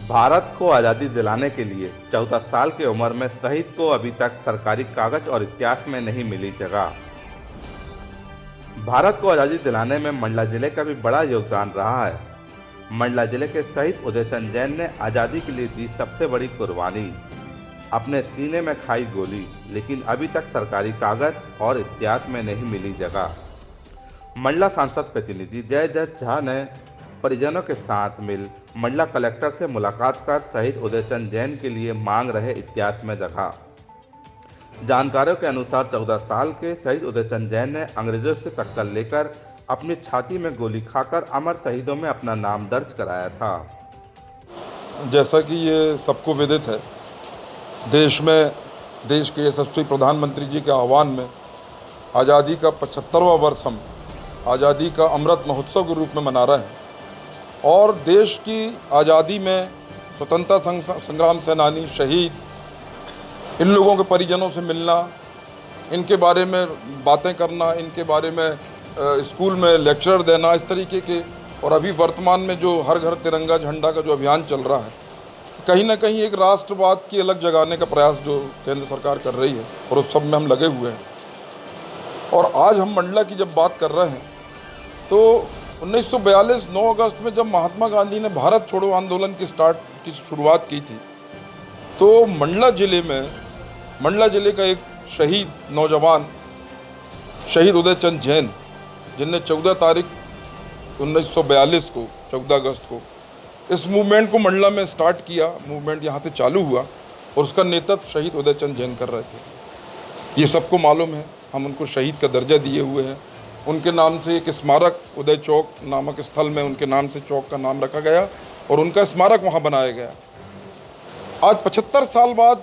भारत को आज़ादी दिलाने के लिए 14 साल की उम्र में शहीद को अभी तक सरकारी कागज और इतिहास में नहीं मिली जगह। भारत को आज़ादी दिलाने में मंडला जिले का भी बड़ा योगदान रहा है। मंडला जिले के शहीद उदयचंद जैन ने आज़ादी के लिए दी सबसे बड़ी कुर्बानी, अपने सीने में खाई गोली, लेकिन अभी तक सरकारी कागज और इतिहास में नहीं मिली जगह। मंडला सांसद प्रतिनिधि जयदत्त झा ने परिजनों के साथ मिल मंडला कलेक्टर से मुलाकात कर शहीद उदयचंद जैन के लिए मांग रहे इतिहास में जगह। जानकारों के अनुसार 14 साल के शहीद उदयचंद जैन ने अंग्रेजों से टक्कर लेकर अपनी छाती में गोली खाकर अमर शहीदों में अपना नाम दर्ज कराया था। जैसा कि ये सबको विदित है, देश के यशस्वी प्रधानमंत्री जी के आह्वान में आज़ादी का 75वां वर्ष हम आज़ादी का अमृत महोत्सव के रूप में मना रहे हैं और देश की आज़ादी में स्वतंत्रता संग्राम सेनानी शहीद, इन लोगों के परिजनों से मिलना, इनके बारे में बातें करना, इनके बारे में स्कूल में लेक्चर देना, इस तरीके के, और अभी वर्तमान में जो हर घर तिरंगा झंडा का जो अभियान चल रहा है, कहीं ना कहीं एक राष्ट्रवाद की अलग जगाने का प्रयास जो केंद्र सरकार कर रही है और उस सब में हम लगे हुए हैं। और आज हम मंडला की जब बात कर रहे हैं तो 1942 9 अगस्त में जब महात्मा गांधी ने भारत छोड़ो आंदोलन की शुरुआत की थी, तो मंडला जिले का एक शहीद नौजवान शहीद उदयचंद जैन, जिनने 14 तारीख 1942 को 14 अगस्त को इस मूवमेंट को मंडला में स्टार्ट किया, मूवमेंट यहाँ से चालू हुआ और उसका नेतृत्व शहीद उदयचंद जैन कर रहे थे। ये सबको मालूम है, हम उनको शहीद का दर्जा दिए हुए हैं। उनके नाम से एक स्मारक उदय चौक नामक स्थल में उनके नाम से चौक का नाम रखा गया और उनका स्मारक वहाँ बनाया गया। आज 75 साल बाद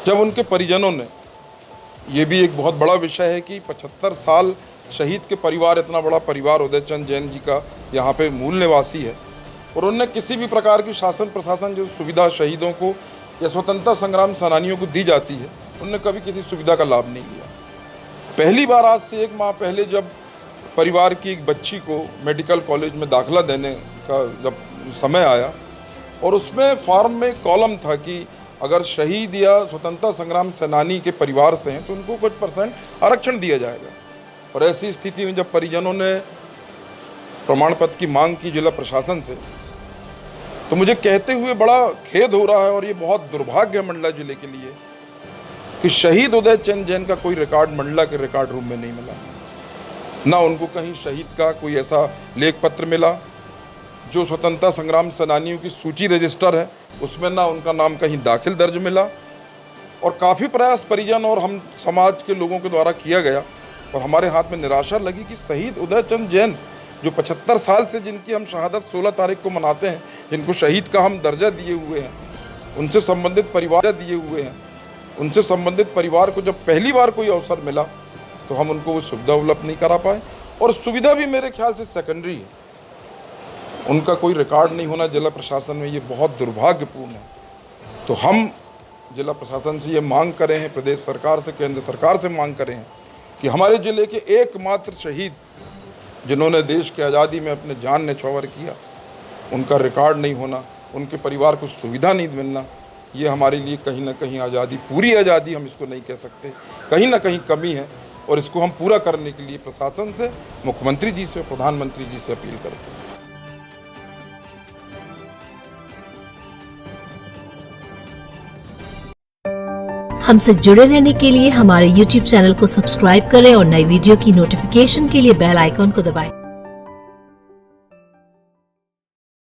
जब उनके परिजनों ने, ये भी एक बहुत बड़ा विषय है कि 75 साल शहीद के परिवार, इतना बड़ा परिवार उदयचंद जैन जी का यहाँ पे मूल निवासी है और उनने किसी भी प्रकार की शासन प्रशासन जो सुविधा शहीदों को या स्वतंत्रता संग्राम सेनानियों को दी जाती है, उनने कभी किसी सुविधा का लाभ नहीं लिया। पहली बार आज से 1 माह पहले जब परिवार की एक बच्ची को मेडिकल कॉलेज में दाखिला देने का जब समय आया और उसमें फॉर्म में कॉलम था कि अगर शहीद या स्वतंत्रता संग्राम सेनानी के परिवार से हैं तो उनको कुछ % आरक्षण दिया जाएगा। और ऐसी स्थिति में जब परिजनों ने प्रमाण पत्र की मांग की जिला प्रशासन से, तो मुझे कहते हुए बड़ा खेद हो रहा है और ये बहुत दुर्भाग्य है मंडला जिले के लिए कि शहीद उदयचंद जैन का कोई रिकॉर्ड मंडला के रिकॉर्ड रूम में नहीं मिला। ना उनको कहीं शहीद का कोई ऐसा लेख पत्र मिला जो स्वतंत्रता संग्राम सेनानियों की सूची रजिस्टर है उसमें, ना उनका नाम कहीं दाखिल दर्ज मिला। और काफ़ी प्रयास परिजन और हम समाज के लोगों के द्वारा किया गया और हमारे हाथ में निराशा लगी कि शहीद उदयचंद जैन जो 75 साल से जिनकी हम शहादत 16 तारीख को मनाते हैं, जिनको शहीद का हम दर्जा दिए हुए हैं, उनसे संबंधित परिवार दिए हुए हैं, उनसे संबंधित परिवार को जब पहली बार कोई अवसर मिला तो हम उनको वो सुविधा उपलब्ध नहीं करा पाए। और सुविधा भी मेरे ख्याल से सेकेंडरी है, उनका कोई रिकॉर्ड नहीं होना जिला प्रशासन में, ये बहुत दुर्भाग्यपूर्ण है। तो हम जिला प्रशासन से ये मांग करें हैं, प्रदेश सरकार से, केंद्र सरकार से मांग करें हैं कि हमारे ज़िले के एकमात्र शहीद जिन्होंने देश की आज़ादी में अपने जान न्यौछावर किया, उनका रिकॉर्ड नहीं होना, उनके परिवार को सुविधा नहीं मिलना, ये हमारे लिए कहीं ना कहीं आज़ादी, पूरी आज़ादी हम इसको नहीं कह सकते, कहीं ना कहीं कमी है। और इसको हम पूरा करने के लिए प्रशासन से, मुख्यमंत्री जी से, प्रधानमंत्री जी से अपील करते हैं। हमसे जुड़े रहने के लिए हमारे YouTube चैनल को सब्सक्राइब करें और नई वीडियो की नोटिफिकेशन के लिए बेल आइकॉन को दबाएं।